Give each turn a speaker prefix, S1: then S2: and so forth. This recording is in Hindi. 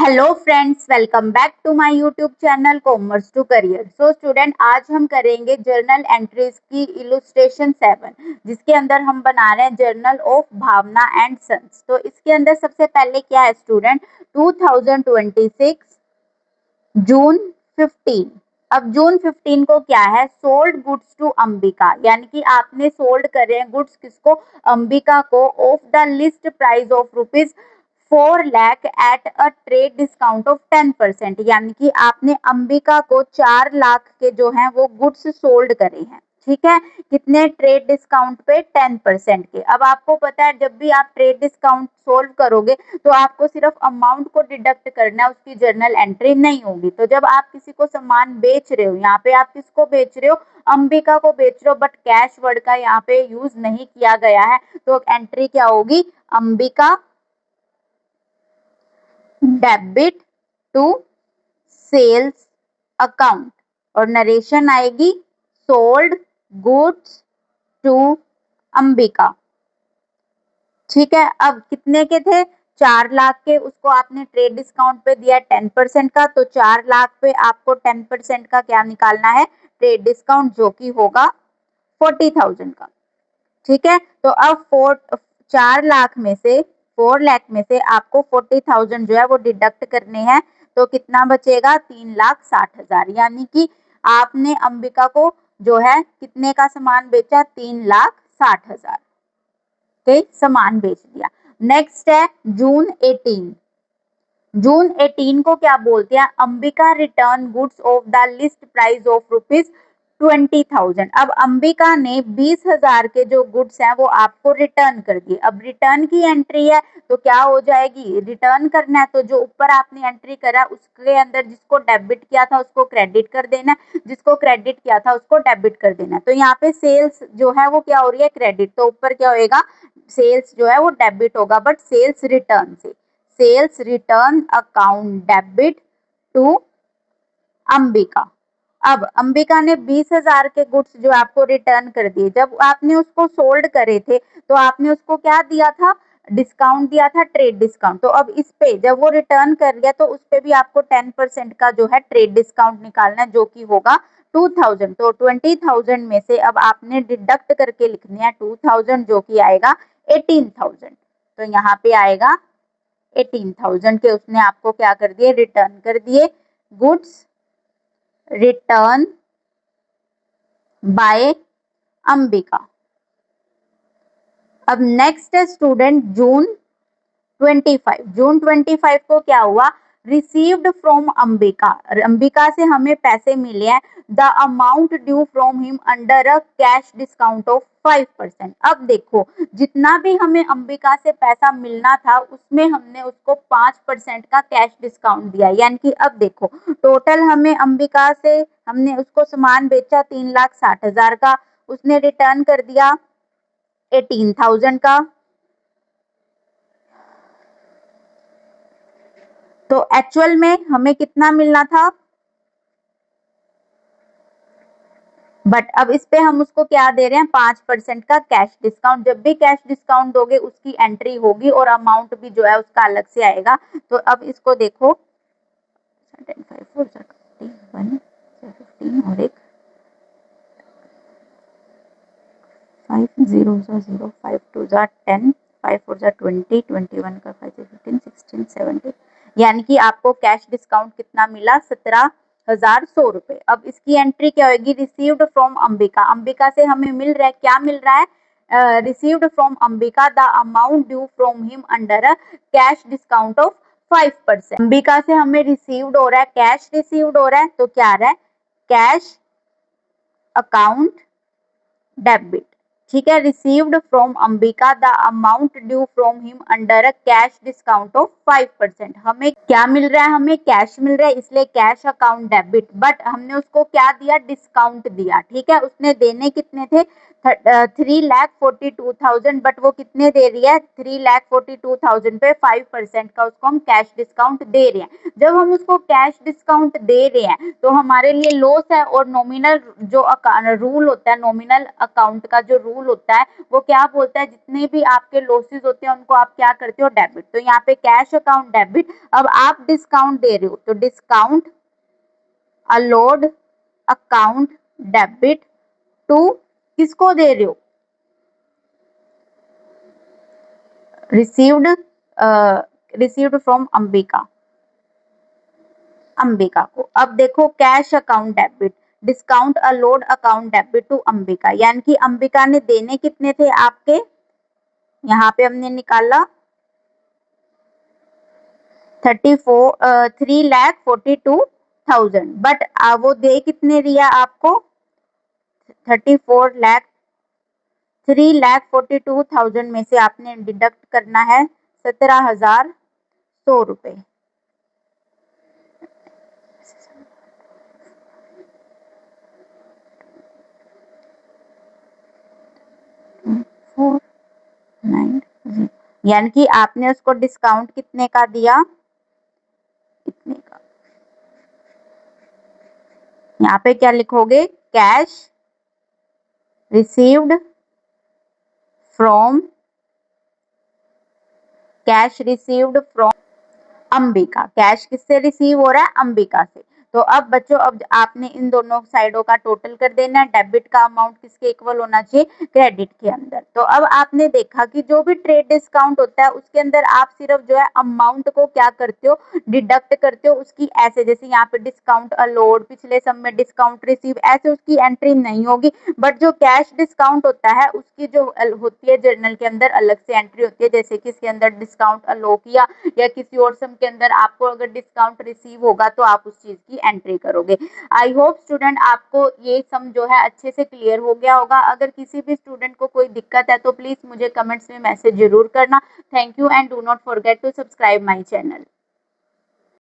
S1: Hello friends, welcome back to my YouTube channel commerce to career. So student, आज हम करेंगे जर्नल एंट्रीज की इलुस्ट्रेशन 7, जिसके अंदर हम बना रहे हैं journal of Bhavna and sons. तो इसके अंदर सबसे पहले क्या है स्टूडेंट, 2026 जून 15। अब जून 15 को क्या है, सोल्ड गुड्स टू अंबिका, यानी कि आपने सोल्ड करे हैं गुड्स किसको, अंबिका को, of the list price of rupees 4 lakh at a trade discount of 10%, यानी कि आपने अंबिका को 4 लाख के जो हैं वो गुड्स सोल्ड करे हैं। ठीक है, कितने, ट्रेड डिस्काउंट पे 10% के। अब आपको पता है जब भी आप ट्रेड डिस्काउंट सोल्व करोगे तो आपको सिर्फ अमाउंट को डिडक्ट करना है, उसकी जर्नल एंट्री नहीं होगी। तो जब आप किसी को सामान बेच रहे हो, यहाँ पे आप किसको बेच रहे हो, अंबिका को बेच रहे हो, बट कैश वर्ड का यहाँ पे यूज नहीं किया गया है, तो एंट्री क्या होगी, Ambika debit to sales account, और नरेशन आएगी सोल्ड गुड्स टू अंबिका। ठीक है, अब कितने के थे, 4 लाख के, उसको आपने ट्रेड डिस्काउंट पे दिया 10% का, तो 4 लाख पे आपको 10% का क्या निकालना है, ट्रेड डिस्काउंट, जो कि होगा 40,000 का। ठीक है, तो अब 4 लाख में से, 4 लाख में से आपको 40,000 जो है वो डिडक्ट करने हैं, तो कितना बचेगा, 3,60,000, यानी कि आपने अंबिका को जो है कितने का सामान बेचा, 3,60,000 के सामान बेच दिया। नेक्स्ट है जून 18। जून 18 को क्या बोलते हैं, Ambika return goods of the list price of rupees 20,000। अब अंबिका ने 20,000 के जो गुड्स हैं वो आपको रिटर्न कर दिए। अब रिटर्न की एंट्री है तो क्या हो जाएगी, रिटर्न करना है तो जो ऊपर आपने एंट्री करा उसके अंदर जिसको डेबिट किया था उसको क्रेडिट कर देना, जिसको क्रेडिट किया था उसको डेबिट कर देना। तो यहाँ पे सेल्स जो है वो क्या हो रही है, क्रेडिट, तो ऊपर क्या होएगा, सेल्स जो है वो डेबिट होगा, बट सेल्स रिटर्न से, sales return account debit to Ambika. अब अंबिका ने 20,000 के गुड्स जो आपको रिटर्न कर दिए, जब आपने उसको सोल्ड करे थे तो आपने उसको क्या दिया था, डिस्काउंट दिया था, ट्रेड डिस्काउंट। तो अब इस पे जब वो रिटर्न कर गया तो उस पे भी आपको 10% का जो है ट्रेड डिस्काउंट निकालना है, जो कि होगा 2,000। तो 20,000 में से अब आपने डिडक्ट करके लिखने हैं 2,000, जो कि आएगा 18,000। तो यहाँ पे आएगा 18,000 के, उसने आपको क्या कर दिए, रिटर्न कर दिए, गुड्स रिटर्न बाय अंबिका। अब नेक्स्ट है स्टूडेंट जून 25। जून 25 को क्या हुआ, रिसीव्ड फ्रॉम अंबिका, अंबिका से हमें पैसे मिले हैं, the amount due from him under a cash discount of 5%। अब देखो, जितना भी हमें अंबिका से पैसा मिलना था उसमें हमने उसको 5% का कैश डिस्काउंट दिया, यानी कि अब देखो टोटल हमें अंबिका से, हमने उसको सामान बेचा 3,60,000 का, उसने रिटर्न कर दिया 18,000 का। तो एक्चुअल में हमें कितना मिलना था, बट अब इस पे हम उसको क्या दे रहे हैं, 5% का कैश डिस्काउंट। जब भी कैश डिस्काउंट दोगे उसकी एंट्री होगी और अमाउंट भी जो है उसका अलग से आएगा। तो अब इसको देखो, 5 4 21 15 और एक 5 0 0 5 2 10 5 4 20 21 का 5 15 16 17, यानी कि आपको कैश डिस्काउंट कितना मिला, 17,100 रुपए। अब इसकी एंट्री क्या होगी, रिसीव्ड फ्रॉम अंबिका, अंबिका से हमें मिल रहा है, क्या मिल रहा है, received from Ambika the amount due from him under a cash discount of 5%। Ambika से हमें रिसीव्ड हो रहा है, कैश रिसीव्ड हो रहा है, तो क्या आ रहा है, कैश अकाउंट डेबिट। ठीक है, received from Ambika the amount due from him under a cash discount of 5%। हमें क्या मिल रहा है, हमें कैश मिल रहा है, इसलिए कैश अकाउंट डेबिट, बट हमने उसको क्या दिया, डिस्काउंट दिया। ठीक है, उसने देने कितने थे, 3,42,000, बट वो कितने दे रही है, 3,42,000 पे 5% का उसको हम कैश डिस्काउंट दे रहे हैं। जब हम उसको कैश डिस्काउंट दे रहे हैं तो हमारे लिए लॉस है, और नॉमिनल जो रूल होता है, नॉमिनल अकाउंट का जो रूल रूल होता है वो क्या बोलता है, जितने भी आपके लॉसेस होते हैं उनको आप क्या करते हो, डेबिट। तो यहाँ पे कैश अकाउंट डेबिट। अब आप डिस्काउंट दे रहे हो तो discount allowed account debit to, किसको दे रहे हो, received received from Ambika, Ambika को। अब देखो cash account debit, discount allowed account debit to Ambika, यानी कि अंबिका ने देने कितने थे आपके, यहाँ पे हमने निकाला 3,42,000, बट वो दे कितने दिया आपको, 3,42,000 में से आपने डिडक्ट करना है 17,100 रुपए। यानी कि आपने उसको डिस्काउंट कितने का दिया, कितने का, यहाँ पे क्या लिखोगे, cash received from, cash received from Ambika, cash किससे रिसीव हो रहा है, अंबिका से। तो अब बच्चों अब आपने इन दोनों साइडों का टोटल कर देना है, डेबिट का अमाउंट किसके इक्वल होना चाहिए, क्रेडिट के अंदर। तो अब आपने देखा कि जो भी ट्रेड डिस्काउंट होता है उसके अंदर आप सिर्फ जो है अमाउंट को क्या करते हो, डिडक्ट करते हो उसकी, ऐसे जैसे यहाँ पे डिस्काउंट अलोड, पिछले सब में डिस्काउंट रिसीव, ऐसे उसकी एंट्री नहीं होगी। बट जो कैश डिस्काउंट होता है उसकी जो होती है जर्नल के अंदर अलग से एंट्री होती है, जैसे कि इसके अंदर डिस्काउंट अलो किया या किसी और सम के अंदर आपको अगर डिस्काउंट रिसीव होगा तो आप उस चीज की एंट्री करोगे। आई होप स्टूडेंट आपको ये सम जो है अच्छे से क्लियर हो गया होगा। अगर किसी भी स्टूडेंट को कोई दिक्कत है तो प्लीज मुझे कमेंट्स में मैसेज जरूर करना। Thank you and do not forget to subscribe my channel.